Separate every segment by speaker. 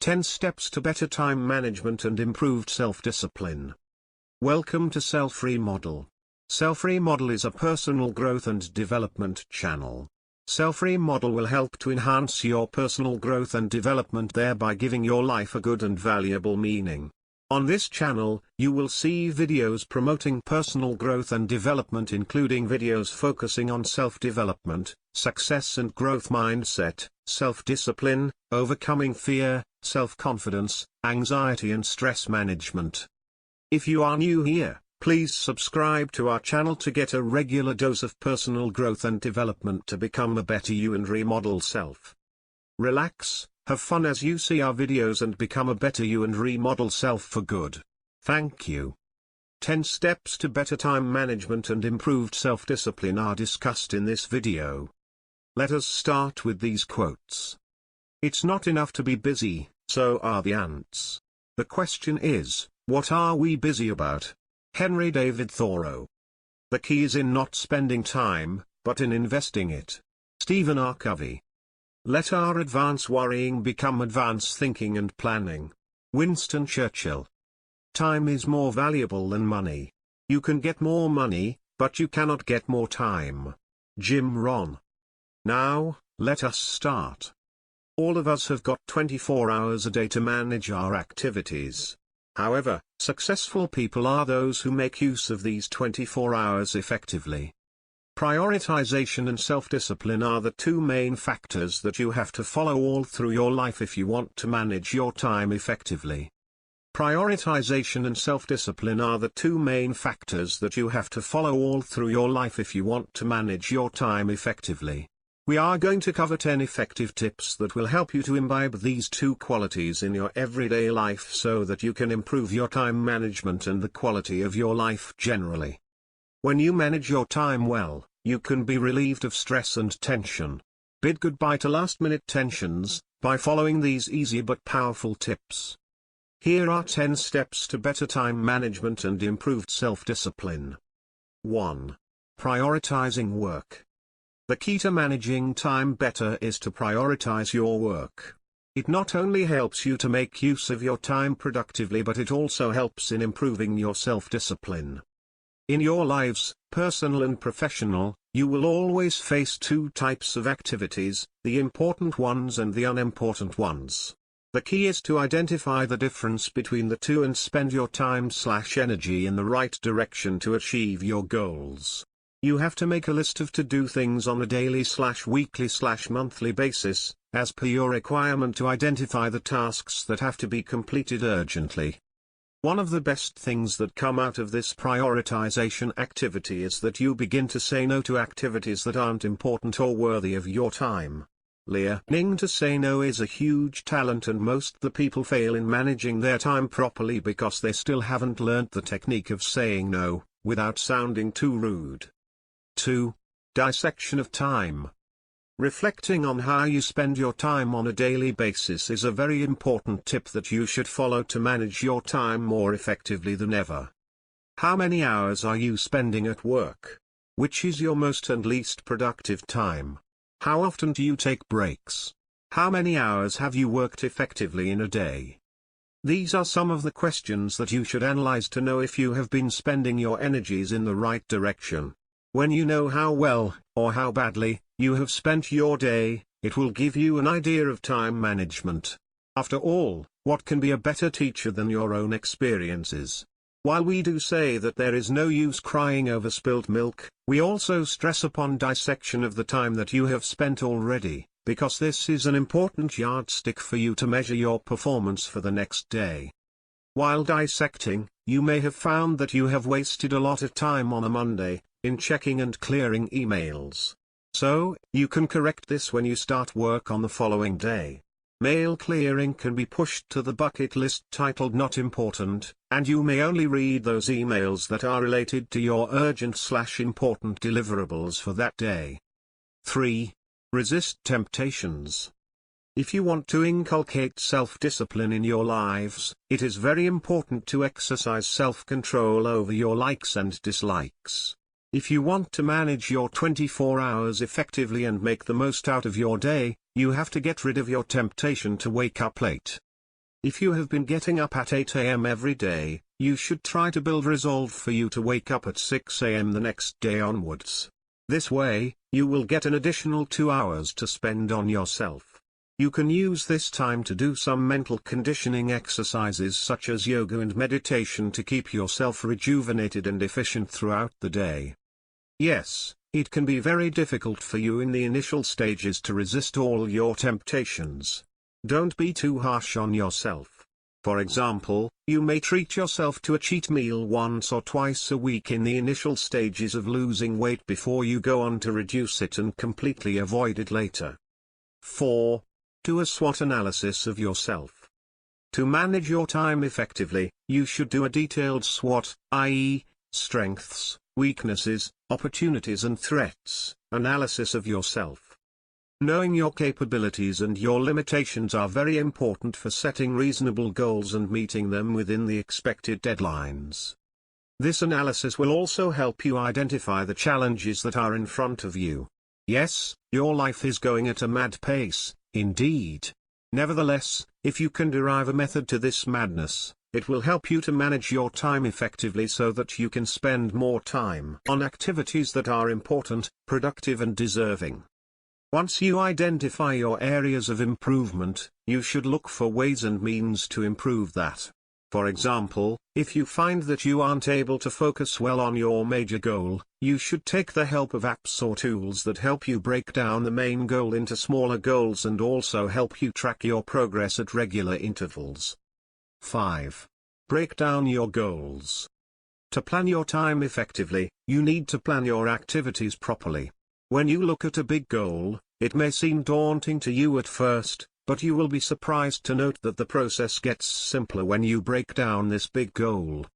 Speaker 1: 10 Steps to Better Time Management and Improved Self-Discipline. Welcome to Self-Remodel. Self-Remodel is a personal growth and development channel. Self-Remodel will help to enhance your personal growth and development, thereby giving your life a good and valuable meaning. On this channel, you will see videos promoting personal growth and development, including videos focusing on self-development, success and growth mindset, self-discipline, overcoming fear, self-confidence, anxiety and stress management. If you are new here, please subscribe to our channel to get a regular dose of personal growth and development to become a better you and remodel self. Relax, have fun as you see our videos and become a better you and remodel self for good. Thank you. 10 steps to better time management and improved self-discipline are discussed in this video. Let us start with these quotes. It's not enough to be busy, so are the ants. The question is, what are we busy about? Henry David Thoreau. The key is in not spending time, but in investing it. Stephen R. Covey. Let our advance worrying become advance thinking and planning. Winston Churchill. Time is more valuable than money. You can get more money, but you cannot get more time. Jim Rohn. Now, let us start. All of us have got 24 hours a day to manage our activities. However, successful people are those who make use of these 24 hours effectively. Prioritization and self-discipline are the two main factors that you have to follow all through your life if you want to manage your time effectively. Prioritization and self-discipline are the two main factors that you have to follow all through your life if you want to manage your time effectively. We are going to cover 10 effective tips that will help you to imbibe these two qualities in your everyday life so that you can improve your time management and the quality of your life generally. When you manage your time well, you can be relieved of stress and tension. Bid goodbye to last-minute tensions by following these easy but powerful tips. Here are 10 steps to better time management and improved self-discipline. 1. Prioritizing work. The key to managing time better is to prioritize your work. It not only helps you to make use of your time productively, but it also helps in improving your self-discipline. In your lives, personal and professional, you will always face two types of activities, the important ones and the unimportant ones. The key is to identify the difference between the two and spend your time/energy in the right direction to achieve your goals. You have to make a list of to-do things on a daily/weekly/monthly basis, as per your requirement, to identify the tasks that have to be completed urgently. One of the best things that come out of this prioritization activity is that you begin to say no to activities that aren't important or worthy of your time. Learning to say no is a huge talent, and most the people fail in managing their time properly because they still haven't learnt the technique of saying no, without sounding too rude. 2. Dissection of time. Reflecting on how you spend your time on a daily basis is a very important tip that you should follow to manage your time more effectively than ever. How many hours are you spending at work? Which is your most and least productive time? How often do you take breaks? How many hours have you worked effectively in a day? These are some of the questions that you should analyze to know if you have been spending your energies in the right direction. When you know how well, or how badly, you have spent your day, it will give you an idea of time management. After all, what can be a better teacher than your own experiences? While we do say that there is no use crying over spilt milk, we also stress upon dissection of the time that you have spent already, because this is an important yardstick for you to measure your performance for the next day. While dissecting, you may have found that you have wasted a lot of time on a Monday, in checking and clearing emails. So, you can correct this when you start work on the following day. Mail clearing can be pushed to the bucket list titled Not Important, and you may only read those emails that are related to your urgent/important deliverables for that day. 3. Resist temptations. If you want to inculcate self-discipline in your lives, it is very important to exercise self-control over your likes and dislikes. If you want to manage your 24 hours effectively and make the most out of your day, you have to get rid of your temptation to wake up late. If you have been getting up at 8 a.m. every day, you should try to build resolve for you to wake up at 6 a.m. the next day onwards. This way, you will get an additional 2 hours to spend on yourself. You can use this time to do some mental conditioning exercises such as yoga and meditation to keep yourself rejuvenated and efficient throughout the day. Yes, it can be very difficult for you in the initial stages to resist all your temptations. Don't be too harsh on yourself. For example, you may treat yourself to a cheat meal once or twice a week in the initial stages of losing weight before you go on to reduce it and completely avoid it later. 4. Do a SWOT analysis of yourself. To manage your time effectively, you should do a detailed SWOT, i.e., strengths, weaknesses, opportunities and threats, analysis of yourself. Knowing your capabilities and your limitations are very important for setting reasonable goals and meeting them within the expected deadlines. This analysis will also help you identify the challenges that are in front of you. Yes, your life is going at a mad pace, indeed. Nevertheless, if you can derive a method to this madness, it will help you to manage your time effectively so that you can spend more time on activities that are important, productive and deserving. Once you identify your areas of improvement, you should look for ways and means to improve that. For example, if you find that you aren't able to focus well on your major goal, you should take the help of apps or tools that help you break down the main goal into smaller goals and also help you track your progress at regular intervals. 5. Break down your goals. To plan your time effectively, you need to plan your activities properly. When you look at a big goal, it may seem daunting to you at first, but you will be surprised to note that the process gets simpler when you break down this big goal.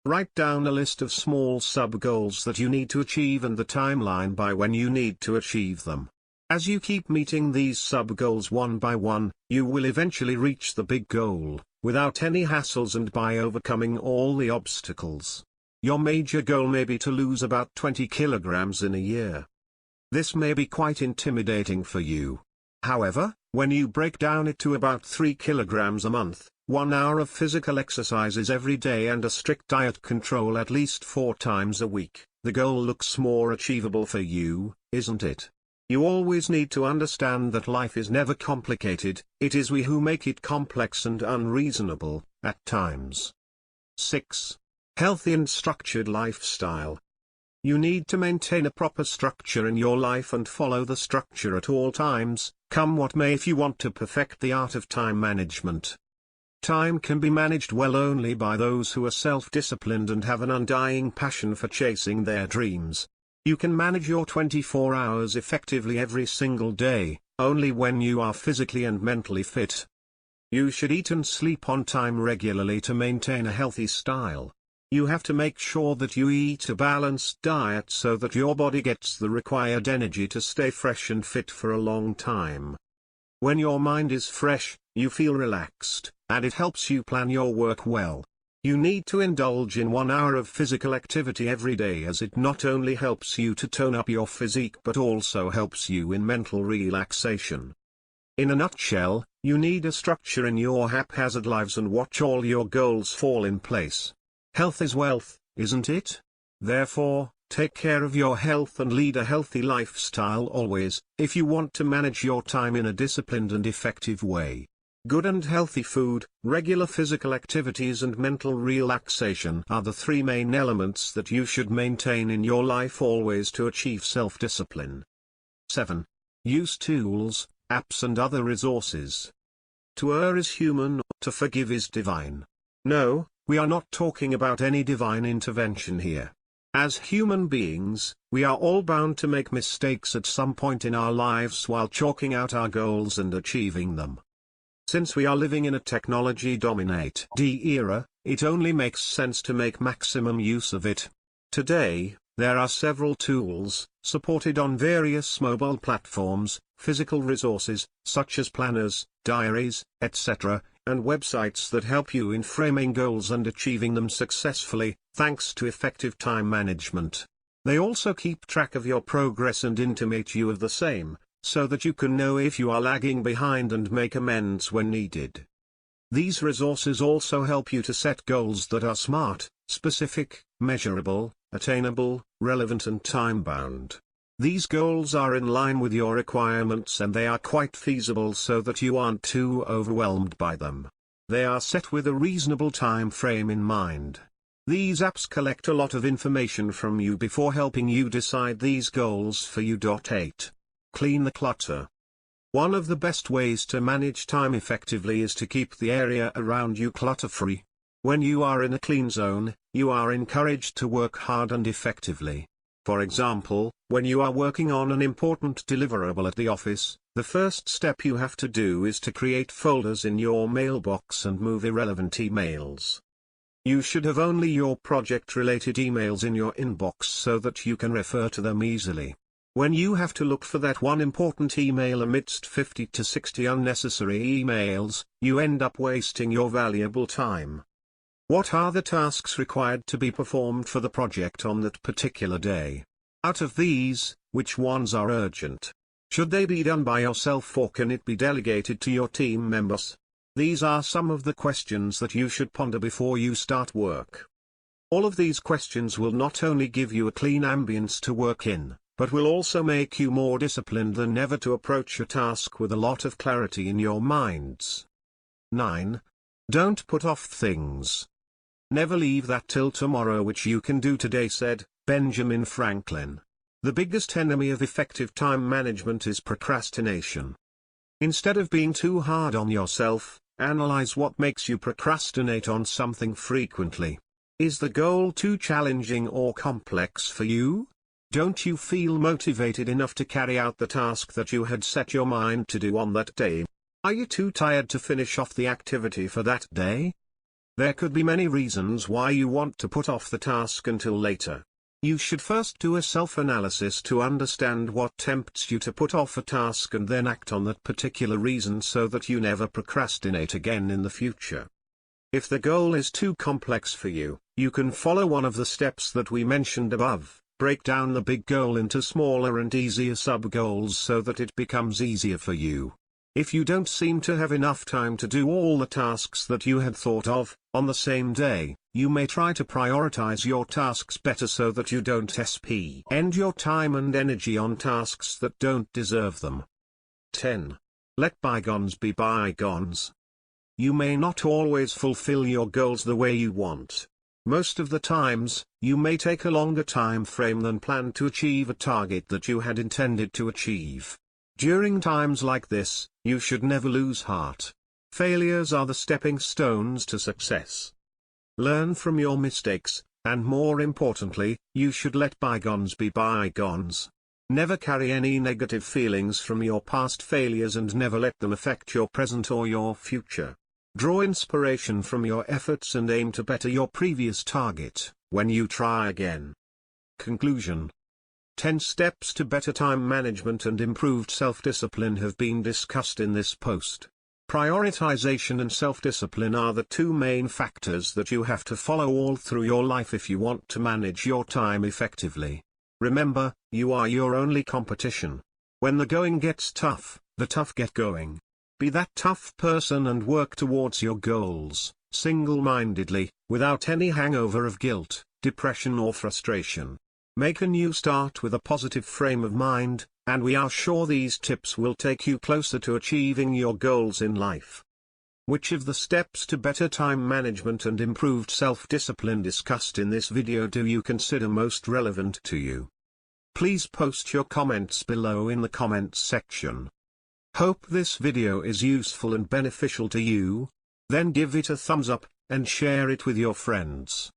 Speaker 1: Write down a list of small sub-goals that you need to achieve and the timeline by when you need to achieve them. As you keep meeting these sub-goals one by one, you will eventually reach the big goal, without any hassles and by overcoming all the obstacles. Your major goal may be to lose about 20 kilograms in a year. This may be quite intimidating for you. However, when you break down it to about 3 kilograms a month, 1 hour of physical exercises every day and a strict diet control at least 4 times a week, the goal looks more achievable for you, isn't it? You always need to understand that life is never complicated, it is we who make it complex and unreasonable, at times. 6. Healthy and structured lifestyle. You need to maintain a proper structure in your life and follow the structure at all times, come what may if you want to perfect the art of time management. Time can be managed well only by those who are self-disciplined and have an undying passion for chasing their dreams. You can manage your 24 hours effectively every single day, only when you are physically and mentally fit. You should eat and sleep on time regularly to maintain a healthy style. You have to make sure that you eat a balanced diet so that your body gets the required energy to stay fresh and fit for a long time. When your mind is fresh, you feel relaxed, and it helps you plan your work well. You need to indulge in 1 hour of physical activity every day as it not only helps you to tone up your physique but also helps you in mental relaxation. In a nutshell, you need a structure in your haphazard lives and watch all your goals fall in place. Health is wealth, isn't it? Therefore, take care of your health and lead a healthy lifestyle always, if you want to manage your time in a disciplined and effective way. Good and healthy food, regular physical activities and mental relaxation are the 3 main elements that you should maintain in your life always to achieve self-discipline. 7. Use tools, apps and other resources. To err is human, to forgive is divine. No, we are not talking about any divine intervention here. As human beings, we are all bound to make mistakes at some point in our lives while chalking out our goals and achieving them. Since we are living in a technology-dominated era, it only makes sense to make maximum use of it. Today, there are several tools, supported on various mobile platforms, physical resources, such as planners, diaries, etc., and websites that help you in framing goals and achieving them successfully, thanks to effective time management. They also keep track of your progress and intimate you of the same, so that you can know if you are lagging behind and make amends when needed. These resources also help you to set goals that are SMART, specific, measurable, attainable, relevant and time-bound. These goals are in line with your requirements and they are quite feasible so that you aren't too overwhelmed by them. They are set with a reasonable time frame in mind. These apps collect a lot of information from you before helping you decide these goals for you. 8. Clean the clutter. One of the best ways to manage time effectively is to keep the area around you clutter-free. When you are in a clean zone, you are encouraged to work hard and effectively. For example, when you are working on an important deliverable at the office, the first step you have to do is to create folders in your mailbox and move irrelevant emails. You should have only your project-related emails in your inbox so that you can refer to them easily. When you have to look for that one important email amidst 50 to 60 unnecessary emails, you end up wasting your valuable time. What are the tasks required to be performed for the project on that particular day? Out of these, which ones are urgent? Should they be done by yourself or can it be delegated to your team members? These are some of the questions that you should ponder before you start work. All of these questions will not only give you a clean ambience to work in, but will also make you more disciplined than ever to approach a task with a lot of clarity in your minds. 9. Don't put off things. Never leave that till tomorrow which you can do today, said Benjamin Franklin. The biggest enemy of effective time management is procrastination. Instead of being too hard on yourself, analyze what makes you procrastinate on something frequently. Is the goal too challenging or complex for you? Don't you feel motivated enough to carry out the task that you had set your mind to do on that day? Are you too tired to finish off the activity for that day? There could be many reasons why you want to put off the task until later. You should first do a self-analysis to understand what tempts you to put off a task and then act on that particular reason so that you never procrastinate again in the future. If the goal is too complex for you, you can follow one of the steps that we mentioned above. Break down the big goal into smaller and easier sub-goals so that it becomes easier for you. If you don't seem to have enough time to do all the tasks that you had thought of on the same day, you may try to prioritize your tasks better so that you don't spend your time and energy on tasks that don't deserve them. 10. Let bygones be bygones. You may not always fulfill your goals the way you want. Most of the times, you may take a longer time frame than planned to achieve a target that you had intended to achieve. During times like this, you should never lose heart. Failures are the stepping stones to success. Learn from your mistakes, and more importantly, you should let bygones be bygones. Never carry any negative feelings from your past failures and never let them affect your present or your future. Draw inspiration from your efforts and aim to better your previous target when you try again. Conclusion. 10 steps to better time management and improved self-discipline have been discussed in this post. Prioritization and self-discipline are the two main factors that you have to follow all through your life if you want to manage your time effectively. Remember, you are your only competition. When the going gets tough, the tough get going. Be that tough person and work towards your goals, single-mindedly, without any hangover of guilt, depression or frustration. Make a new start with a positive frame of mind, and we are sure these tips will take you closer to achieving your goals in life. Which of the steps to better time management and improved self-discipline discussed in this video do you consider most relevant to you? Please post your comments below in the comments section. Hope this video is useful and beneficial to you. Then give it a thumbs up, and share it with your friends.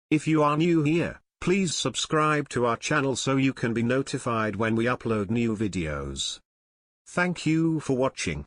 Speaker 1: If you are new here, please subscribe to our channel so you can be notified when we upload new videos. Thank you for watching.